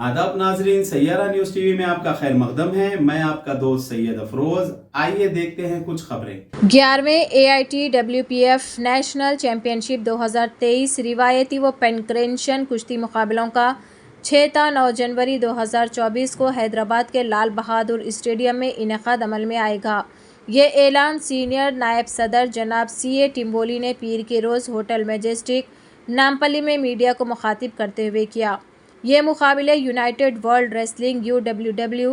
आदाब नाजरीन, Saiyaara news TV में आपका खैर मकदम है। मैं आपका दोस्त सैयद अफरोज। आइए देखते हैं कुछ खबरें। 11वें AITWPF नेशनल चैंपियनशिप 2023 रिवायती व पेनक्रेंशन कुश्ती मुकाबलों का 6 ता 9 जनवरी 2024 को हैदराबाद के लाल बहादुर स्टेडियम में इनेकाद अमल में आएगा। ये ऐलान सीनियर नायब सदर जनाब CA टिम्बोली ने पीर के रोज़ होटल मैजेस्टिक नामपल्ली में मीडिया को मुखातिब करते हुए किया। ये मुकाबले United World Wrestling UWW,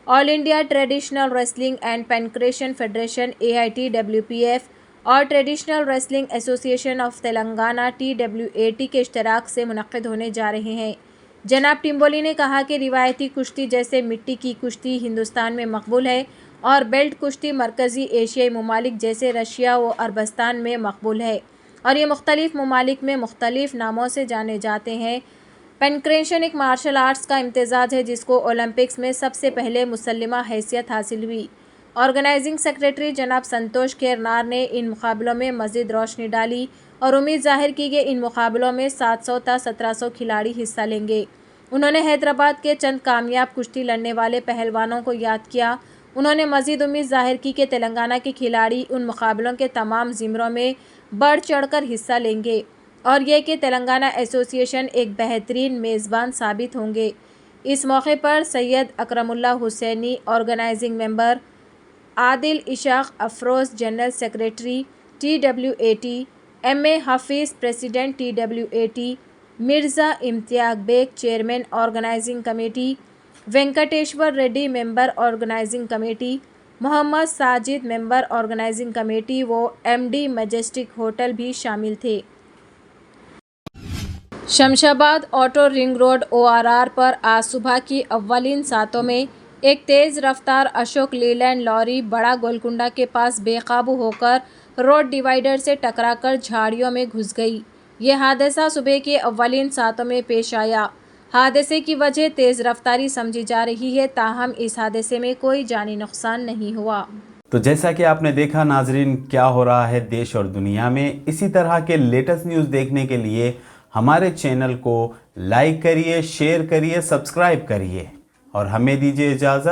All India Traditional Wrestling and Pankration Federation AITWPF और Traditional Wrestling Association of Telangana TWAT के इश्तराक से मुनक्किद होने जा रहे हैं। जनाब टिम्बोली ने कहा कि रिवायती कुश्ती जैसे मिट्टी की कुश्ती हिंदुस्तान में मकबूल है और बेल्ट कुश्ती मरकज़ी एशियाई ममालिक जैसे रशिया व अरबस्तान में मकबूल है और ये मुख्तलिफ़ ममालिक में मुख्तलिफ़ नामों से जाने जाते हैं। पेनक्रेशन एक मार्शल आर्ट्स का इम्तिज़ाज है जिसको ओलंपिक्स में सबसे पहले मुसल्लिमा हैसियत हासिल हुई। ऑर्गेनाइजिंग सेक्रेटरी जनाब संतोष खेरनार ने इन मुकाबलों में मज़ीद रोशनी डाली और उम्मीद ज़ाहिर की कि इन मुकाबलों में 700 ता 1700 खिलाड़ी हिस्सा लेंगे। उन्होंने हैदराबाद के चंद कामयाब कुश्ती लड़ने वाले पहलवानों को याद किया। उन्होंने मज़ीद उम्मीद ज़ाहिर की कि तेलंगाना के खिलाड़ी उन मुकाबलों के तमाम ज़िमरों में बढ़ चढ़ कर हिस्सा लेंगे और ये कि तेलंगाना एसोसिएशन एक बेहतरीन मेज़बान साबित होंगे। इस मौके पर Syed Akramullah Hussaini organising member, Adil Ishaq Afroz general secretary TWAT, MA Hafeez president TWAT, Mirza Imtiaz Baig chairman organising committee, Venkateshwar Reddy member organising committee, Mohammed Sajid member organising committee व MD मैजेस्टिक होटल भी शामिल थे। Shamshabad outer ring road ORR पर आज सुबह की अव्वलीन सातों में एक तेज़ रफ्तार अशोक लीलैंड लॉरी बड़ा गोलकुंडा के पास बेकाबू होकर रोड डिवाइडर से टकराकर झाड़ियों में घुस गई। ये हादसा सुबह के अव्वलीन सातों में पेश आया। हादसे की वजह तेज़ रफ्तारी समझी जा रही है, ताहम इस हादसे में कोई जानी नुकसान नहीं हुआ। तो जैसा कि आपने देखा नाजरीन, क्या हो रहा है देश और दुनिया में। इसी तरह के लेटेस्ट न्यूज़ देखने के लिए हमारे चैनल को लाइक करिए, शेयर करिए, सब्सक्राइब करिए और हमें दीजिए इजाज़त।